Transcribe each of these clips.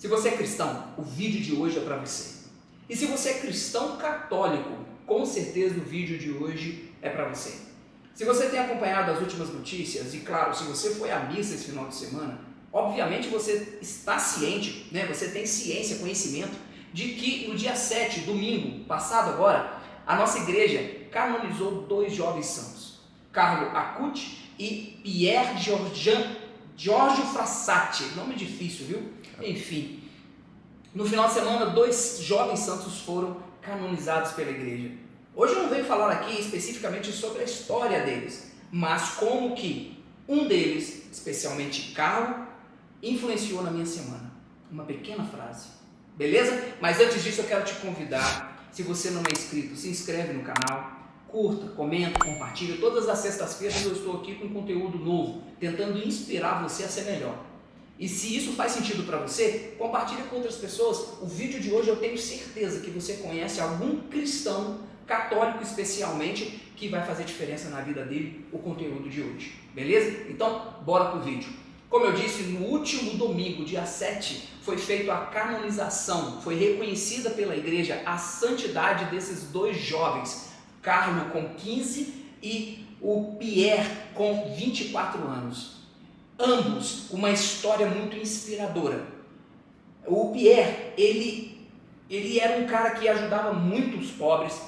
Se você é cristão, o vídeo de hoje é para você. E se você é cristão católico, com certeza o vídeo de hoje é para você. Se você tem acompanhado as últimas notícias, e claro, se você foi à missa esse final de semana, obviamente você está ciente, né? Você tem ciência, conhecimento, de que no dia 7, domingo passado agora, a nossa igreja canonizou 2 jovens santos, Carlo Acutis e Pier Giorgio Frassati, nome difícil, viu? Enfim, no final de semana 2 jovens santos foram canonizados pela igreja. Hoje eu não venho falar aqui especificamente sobre a história deles, mas como que um deles, especialmente Carlo, influenciou na minha semana. Uma pequena frase, beleza? Mas antes disso eu quero te convidar, se você não é inscrito, se inscreve no canal, curta, comenta, compartilha. Todas as sextas-feiras eu estou aqui com conteúdo novo, tentando inspirar você a ser melhor. E se isso faz sentido para você, compartilha com outras pessoas. O vídeo de hoje eu tenho certeza que você conhece algum cristão, católico especialmente, que vai fazer diferença na vida dele, o conteúdo de hoje, beleza? Então, bora pro vídeo. Como eu disse, no último domingo, dia 7, foi feita a canonização, foi reconhecida pela igreja a santidade desses 2 jovens, Carlo com 15 e o Pierre com 24 anos. Ambos com uma história muito inspiradora. O Pierre, ele era um cara que ajudava muito os pobres.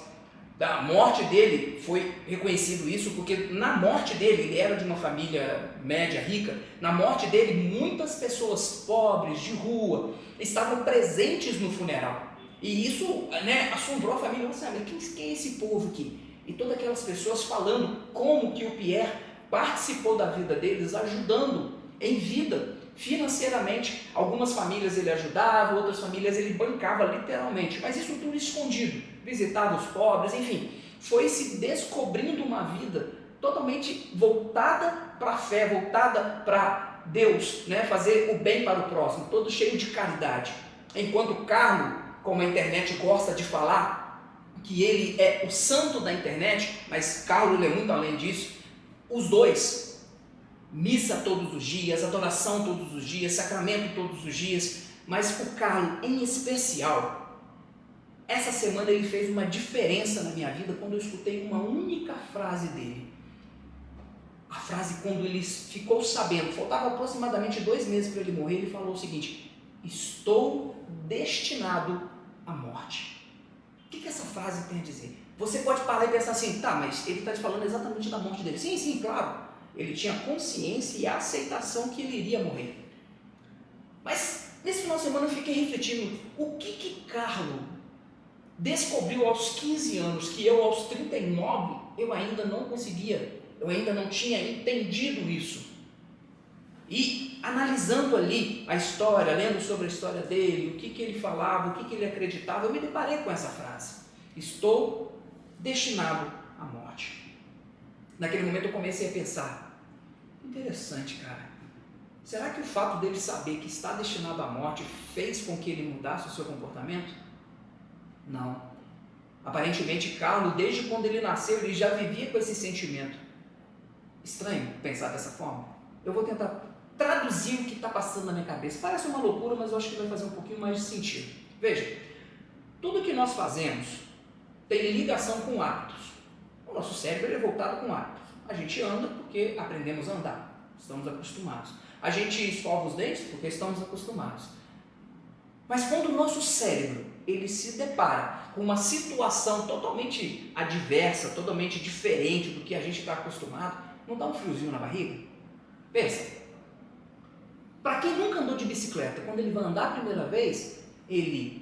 Da morte dele foi reconhecido isso, porque na morte dele, ele era de uma família média, rica, na morte dele muitas pessoas pobres, de rua, estavam presentes no funeral. E isso, né, assombrou a família. Você sabe, quem é esse povo aqui? E todas aquelas pessoas falando como que o Pierre participou da vida deles, ajudando em vida, financeiramente. Algumas famílias ele ajudava, outras famílias ele bancava literalmente, mas isso tudo escondido, visitava os pobres, enfim, foi se descobrindo uma vida totalmente voltada para a fé, voltada para Deus, né? Fazer o bem para o próximo, todo cheio de caridade. Enquanto Carlo, como a internet gosta de falar, que ele é o santo da internet, mas Carlo ele é muito além disso. Os 2, missa todos os dias, adoração todos os dias, sacramento todos os dias, mas o Carlo em especial, essa semana ele fez uma diferença na minha vida quando eu escutei uma única frase dele. A frase quando ele ficou sabendo, faltava aproximadamente 2 meses para ele morrer, ele falou o seguinte: estou destinado à morte. O que essa frase tem a dizer? Você pode parar e pensar assim, tá, mas ele está te falando exatamente da morte dele. Sim, claro. Ele tinha consciência e a aceitação que ele iria morrer. Mas nesse final de semana eu fiquei refletindo, o que Carlo descobriu aos 15 anos, que eu aos 39, eu ainda não conseguia, eu ainda não tinha entendido isso. E analisando ali a história, lendo sobre a história dele, o que ele falava, o que ele acreditava, eu me deparei com essa frase: estou destinado à morte. Naquele momento eu comecei a pensar, interessante, cara, será que o fato dele saber que está destinado à morte fez com que ele mudasse o seu comportamento? Não. Aparentemente Carlo, desde quando ele nasceu, ele já vivia com esse sentimento. Estranho pensar dessa forma. Eu vou tentar traduzir o que está passando na minha cabeça. Parece uma loucura, mas eu acho que vai fazer um pouquinho mais de sentido. Veja, tudo que nós fazemos tem ligação com hábitos. O nosso cérebro é voltado com hábitos. A gente anda porque aprendemos a andar, estamos acostumados. A gente escova os dentes porque estamos acostumados. Mas quando o nosso cérebro ele se depara com uma situação totalmente adversa, totalmente diferente do que a gente está acostumado, não dá um friozinho na barriga? Pensa. Para quem nunca andou de bicicleta, quando ele vai andar a primeira vez, ele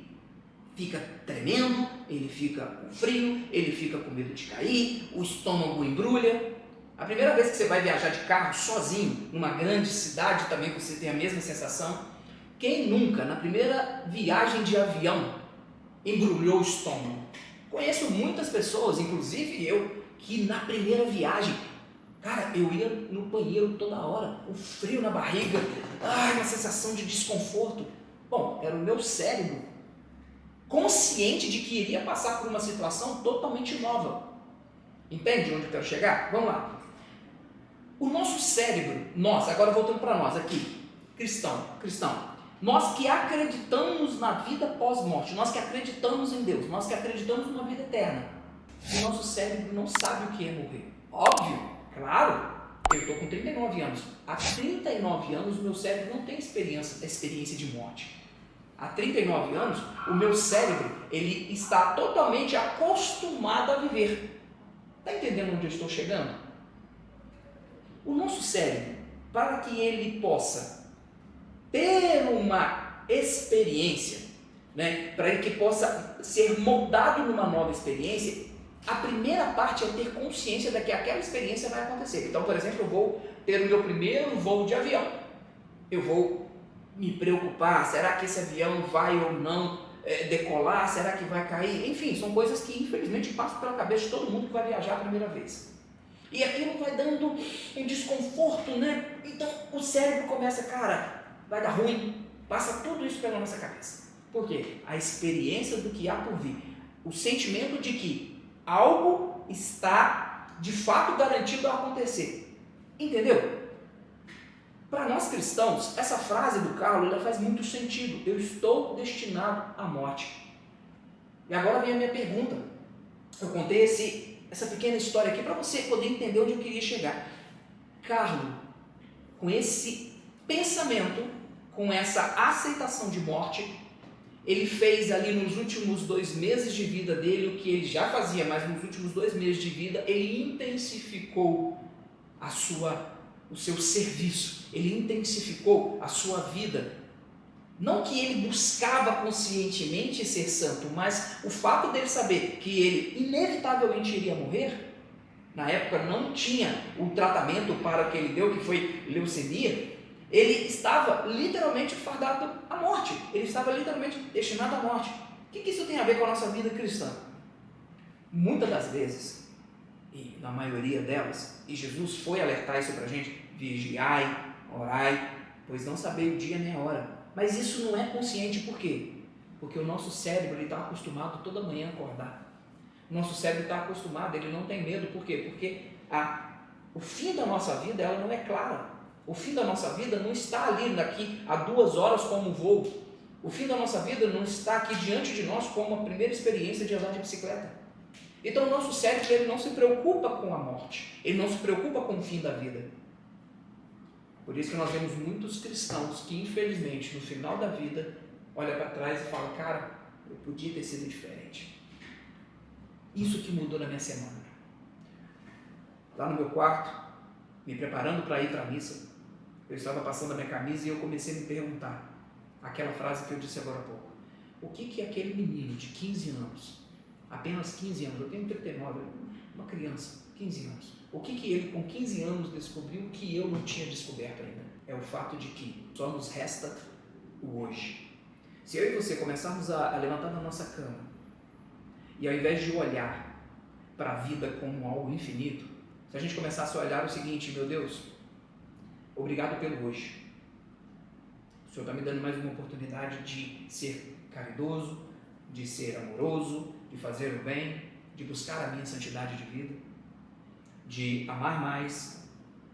fica tremendo, ele fica com frio, ele fica com medo de cair, o estômago embrulha. A primeira vez que você vai viajar de carro sozinho, numa grande cidade também você tem a mesma sensação. Quem nunca, na primeira viagem de avião, embrulhou o estômago? Conheço muitas pessoas, inclusive eu, que na primeira viagem, cara, eu ia no banheiro toda hora, o frio na barriga, uma sensação de desconforto. Bom, era o meu cérebro consciente de que iria passar por uma situação totalmente nova. Entende onde eu quero chegar? Vamos lá. O nosso cérebro, agora voltando para nós aqui, cristão, Nós que acreditamos na vida pós-morte, nós que acreditamos em Deus, nós que acreditamos numa vida eterna, o nosso cérebro não sabe o que é morrer. Óbvio, claro, eu estou com 39 anos. Há 39 anos o meu cérebro não tem experiência de morte. Há 39 anos o meu cérebro ele está totalmente acostumado a viver. Está entendendo onde eu estou chegando? O nosso cérebro, para que ele possa ter uma experiência, né, para ele que possa ser moldado numa nova experiência, a primeira parte é ter consciência de que aquela experiência vai acontecer. Então, por exemplo, eu vou ter o meu primeiro voo de avião. Eu vou me preocupar, será que esse avião vai ou não decolar? Será que vai cair? Enfim, são coisas que infelizmente passam pela cabeça de todo mundo que vai viajar a primeira vez. E aquilo vai dando um desconforto, né? Então o cérebro começa, cara, vai dar ruim. Passa tudo isso pela nossa cabeça. Por quê? A experiência do que há por vir. O sentimento de que algo está de fato garantido a acontecer. Entendeu? Para nós cristãos, essa frase do Carlos ela faz muito sentido. Eu estou destinado à morte. E agora vem a minha pergunta. Eu contei essa pequena história aqui para você poder entender onde eu queria chegar. Carlos, com esse pensamento, com essa aceitação de morte, ele fez ali nos últimos 2 meses de vida dele o que ele já fazia, mas nos últimos 2 meses de vida ele intensificou o seu serviço, ele intensificou a sua vida. Não que ele buscava conscientemente ser santo, mas o fato dele saber que ele inevitavelmente iria morrer, na época não tinha o tratamento para o que ele deu, que foi leucemia, ele estava literalmente fadado à morte, ele estava literalmente destinado à morte. O que isso tem a ver com a nossa vida cristã? Muitas das vezes, e na maioria delas, e Jesus foi alertar isso para a gente, vigiai, orai, pois não sabeis o dia nem a hora. Mas isso não é consciente, por quê? Porque o nosso cérebro está acostumado toda manhã a acordar. O nosso cérebro está acostumado, ele não tem medo, por quê? Porque o fim da nossa vida ela não é clara. O fim da nossa vida não está ali daqui a 2 horas como um voo. O fim da nossa vida não está aqui diante de nós como a primeira experiência de andar de bicicleta. Então o nosso cérebro ele não se preocupa com a morte, ele não se preocupa com o fim da vida. Por isso que nós vemos muitos cristãos que infelizmente no final da vida olha para trás e fala, cara, eu podia ter sido diferente. Isso que mudou na minha semana. Lá no meu quarto, me preparando para ir para a missa, eu estava passando a minha camisa e eu comecei a me perguntar aquela frase que eu disse agora há pouco. O que aquele menino de 15 anos, apenas 15 anos, eu tenho 39, uma criança, 15 anos, o que ele com 15 anos descobriu que eu não tinha descoberto ainda? É o fato de que só nos resta o hoje. Se eu e você começarmos a levantar da nossa cama e ao invés de olhar para a vida como algo infinito, se a gente começasse a olhar o seguinte, meu Deus, obrigado pelo hoje. O Senhor está me dando mais uma oportunidade de ser caridoso, de ser amoroso, de fazer o bem, de buscar a minha santidade de vida, de amar mais,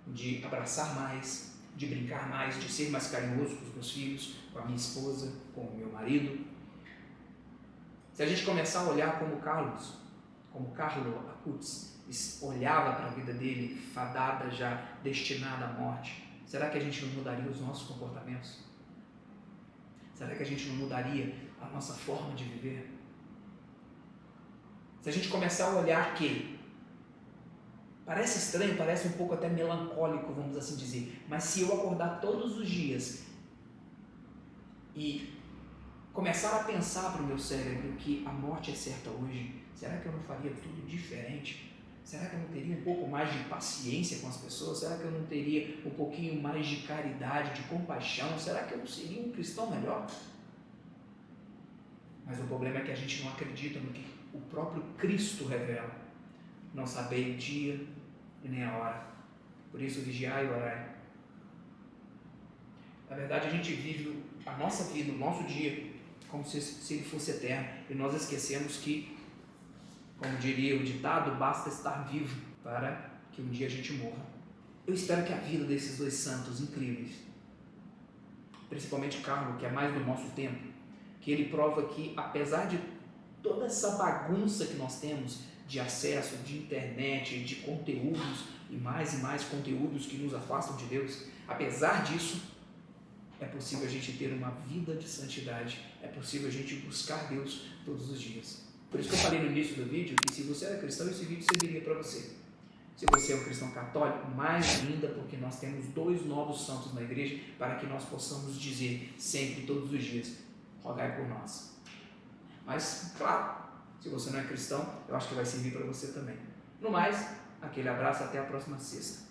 de abraçar mais, de brincar mais, de ser mais carinhoso com os meus filhos, com a minha esposa, com o meu marido. Se a gente começar a olhar como Carlos Acutis olhava para a vida dele, fadada já, destinada à morte, será que a gente não mudaria os nossos comportamentos? Será que a gente não mudaria a nossa forma de viver? Se a gente começar a olhar que parece estranho, parece um pouco até melancólico, vamos assim dizer, mas se eu acordar todos os dias e começar a pensar para o meu cérebro que a morte é certa hoje, será que eu não faria tudo diferente? Será que eu não teria um pouco mais de paciência com as pessoas? Será que eu não teria um pouquinho mais de caridade, de compaixão? Será que eu não seria um cristão melhor? Mas o problema é que a gente não acredita no que o próprio Cristo revela. Não saber o dia e nem a hora. Por isso, vigiai e orai. Na verdade, a gente vive a nossa vida, o nosso dia, como se ele fosse eterno. E nós esquecemos que, como diria o ditado, basta estar vivo para que um dia a gente morra. Eu espero que a vida desses 2 santos incríveis principalmente Carlos, que é mais do nosso tempo, que ele prova que, apesar de toda essa bagunça que nós temos de acesso, de internet, de conteúdos e mais conteúdos que nos afastam de Deus, apesar disso, é possível a gente ter uma vida de santidade, é possível a gente buscar Deus todos os dias. Por isso que eu falei no início do vídeo que se você era cristão, esse vídeo serviria para você. Se você é um cristão católico, mais ainda, porque nós temos 2 novos santos na igreja para que nós possamos dizer sempre, todos os dias, rogai por nós. Mas, claro, se você não é cristão, eu acho que vai servir para você também. No mais, aquele abraço, até a próxima sexta.